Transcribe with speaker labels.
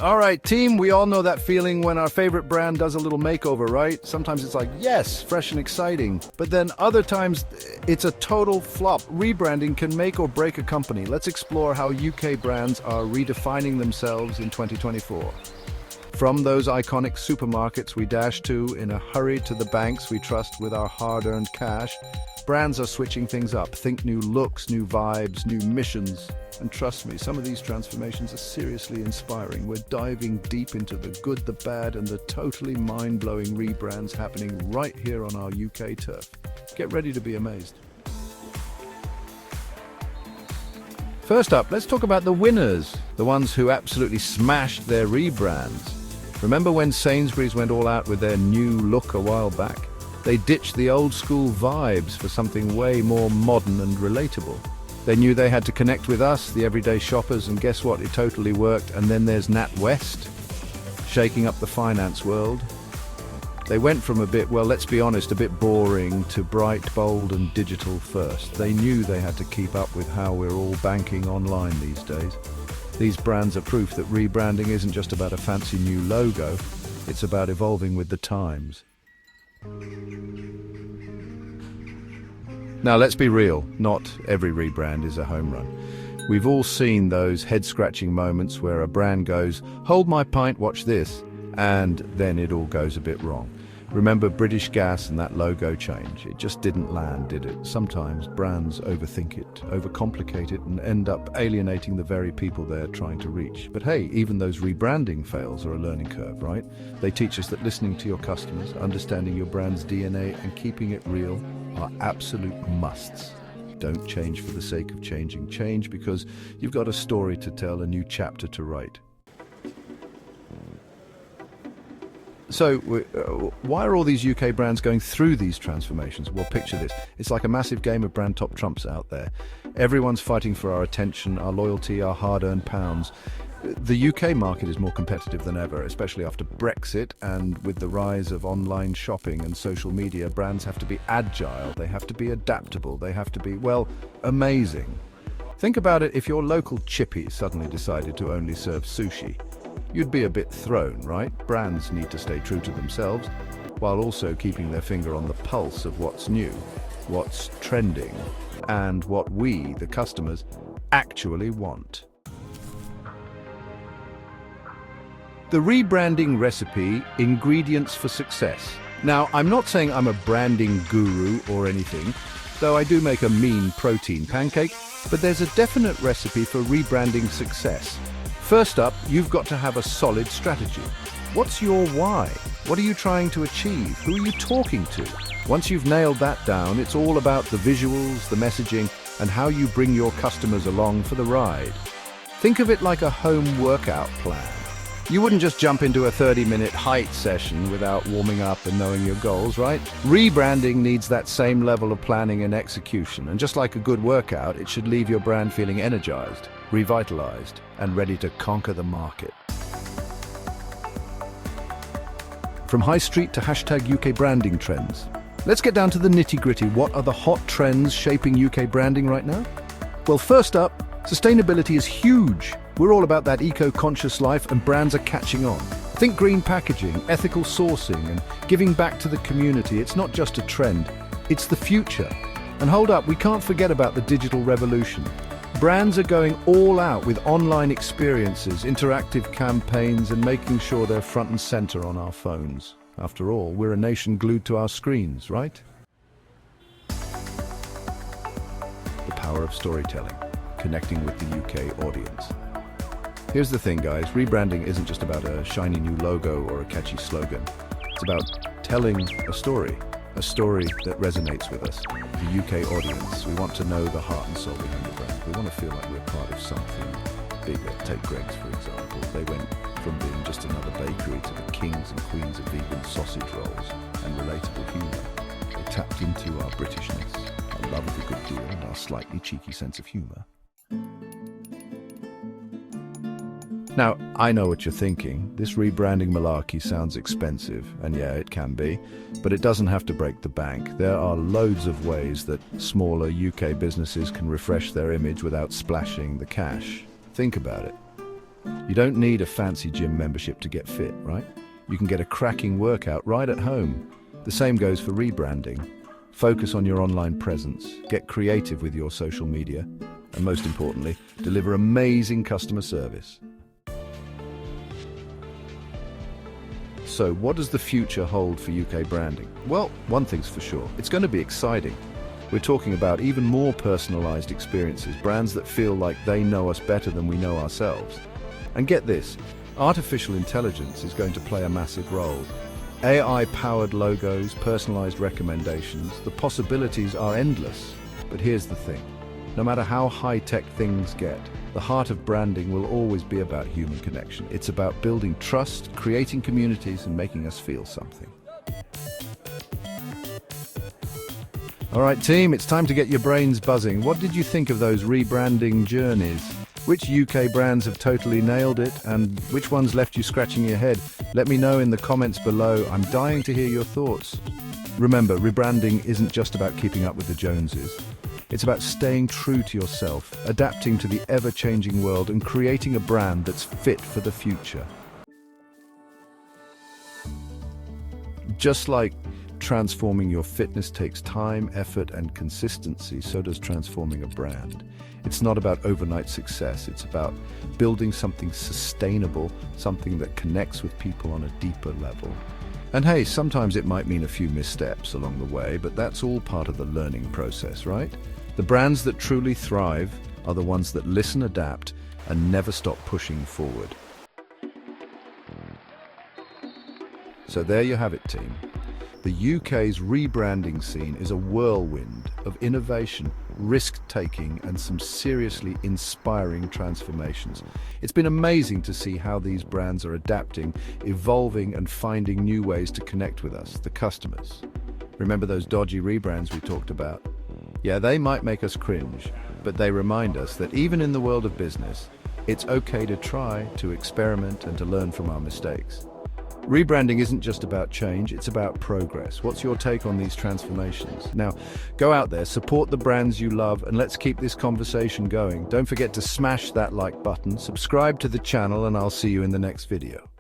Speaker 1: All right, team, we all know that feeling when our favorite brand does a little makeover, right? Sometimes it's like, yes, fresh and exciting. But then other times, it's a total flop. Rebranding can make or break a company. Let's explore how UK brands are redefining themselves in 2024. From those iconic supermarkets we dash to in a hurry to the banks we trust with our hard-earned cash, brands are switching things up. Think new looks, new vibes, new missions. And trust me, some of these transformations are seriously inspiring. We're diving deep into the good, the bad, and the totally mind-blowing rebrands happening right here on our UK turf. Get ready to be amazed. First up, let's talk about the winners, the ones who absolutely smashed their rebrands. Remember when Sainsbury's went all out with their new look a while back? They ditched the old school vibes for something way more modern and relatable. They knew they had to connect with us, the everyday shoppers, and guess what? It totally worked. And then there's NatWest, shaking up the finance world. They went from a bit, well, let's be honest, a bit boring to bright, bold, and digital first. They knew they had to keep up with how we're all banking online these days. These brands are proof that rebranding isn't just about a fancy new logo, it's about evolving with the times. Now, let's be real, not every rebrand is a home run. We've all seen those head-scratching moments where a brand goes, "Hold my pint, watch this," and then it all goes a bit wrong. Remember British Gas and that logo change? It just didn't land, did it? Sometimes brands overthink it, overcomplicate it, and end up alienating the very people they're trying to reach. But hey, even those rebranding fails are a learning curve, right? They teach us that listening to your customers, understanding your brand's DNA, and keeping it real are absolute musts. Don't change for the sake of changing. Change because you've got a story to tell, a new chapter to write. So, why are all these UK brands going through these transformations? Well, picture this. It's like a massive game of brand top trumps out there. Everyone's fighting for our attention, our loyalty, our hard-earned pounds. The UK market is more competitive than ever, especially after Brexit, and with the rise of online shopping and social media, brands have to be agile, they have to be adaptable, they have to be, well, amazing. Think about it, if your local chippy suddenly decided to only serve sushi, you'd be a bit thrown, right? Brands need to stay true to themselves, while also keeping their finger on the pulse of what's new, what's trending, and what we, the customers, actually want. The rebranding recipe, ingredients for success. Now, I'm not saying I'm a branding guru or anything, though I do make a mean protein pancake, but there's a definite recipe for rebranding success. First up, you've got to have a solid strategy. What's your why? What are you trying to achieve? Who are you talking to? Once you've nailed that down, it's all about the visuals, the messaging, and how you bring your customers along for the ride. Think of it like a home workout plan. You wouldn't just jump into a 30-minute height session without warming up and knowing your goals, right? Rebranding needs that same level of planning and execution. And just like a good workout, it should leave your brand feeling energized, revitalized, and ready to conquer the market. From high street to hashtag UK branding trends. Let's get down to the nitty-gritty. What are the hot trends shaping UK branding right now? Well, first up, sustainability is huge. We're all about that eco-conscious life, and brands are catching on. Think green packaging, ethical sourcing, and giving back to the community. It's not just a trend, it's the future. And hold up, we can't forget about the digital revolution. Brands are going all out with online experiences, interactive campaigns, and making sure they're front and center on our phones. After all, we're a nation glued to our screens, right? The power of storytelling, connecting with the UK audience. Here's the thing, guys, rebranding isn't just about a shiny new logo or a catchy slogan. It's about telling a story that resonates with us, the UK audience. We want to know the heart and soul behind the brand. We want to feel like we're part of something bigger. Take Greggs, for example. They went from being just another bakery to the kings and queens of vegan sausage rolls and relatable humour. They tapped into our Britishness, our love of a good deal, and our slightly cheeky sense of humour. Now, I know what you're thinking. This rebranding malarkey sounds expensive, and yeah, it can be, but it doesn't have to break the bank. There are loads of ways that smaller UK businesses can refresh their image without splashing the cash. Think about it. You don't need a fancy gym membership to get fit, right? You can get a cracking workout right at home. The same goes for rebranding. Focus on your online presence, get creative with your social media, and most importantly, deliver amazing customer service. So what does the future hold for UK branding? Well, one thing's for sure, it's going to be exciting. We're talking about even more personalized experiences, brands that feel like they know us better than we know ourselves. And get this, artificial intelligence is going to play a massive role. AI-powered logos, personalized recommendations, the possibilities are endless. But here's the thing, no matter how high-tech things get, the heart of branding will always be about human connection. It's about building trust, creating communities, and making us feel something. All right, team, it's time to get your brains buzzing. What did you think of those rebranding journeys? Which UK brands have totally nailed it, and which ones left you scratching your head? Let me know in the comments below. I'm dying to hear your thoughts. Remember, rebranding isn't just about keeping up with the Joneses. It's about staying true to yourself, adapting to the ever-changing world, and creating a brand that's fit for the future. Just like transforming your fitness takes time, effort, and consistency, so does transforming a brand. It's not about overnight success, it's about building something sustainable, something that connects with people on a deeper level. And hey, sometimes it might mean a few missteps along the way, but that's all part of the learning process, right? The brands that truly thrive are the ones that listen, adapt, and never stop pushing forward. So there you have it, team. The UK's rebranding scene is a whirlwind of innovation, risk-taking, and some seriously inspiring transformations. It's been amazing to see how these brands are adapting, evolving, and finding new ways to connect with us, the customers. Remember those dodgy rebrands we talked about? Yeah, they might make us cringe, but they remind us that even in the world of business, it's okay to try, to experiment, and to learn from our mistakes. Rebranding isn't just about change, it's about progress. What's your take on these transformations? Now, go out there, support the brands you love, and let's keep this conversation going. Don't forget to smash that like button, subscribe to the channel, and I'll see you in the next video.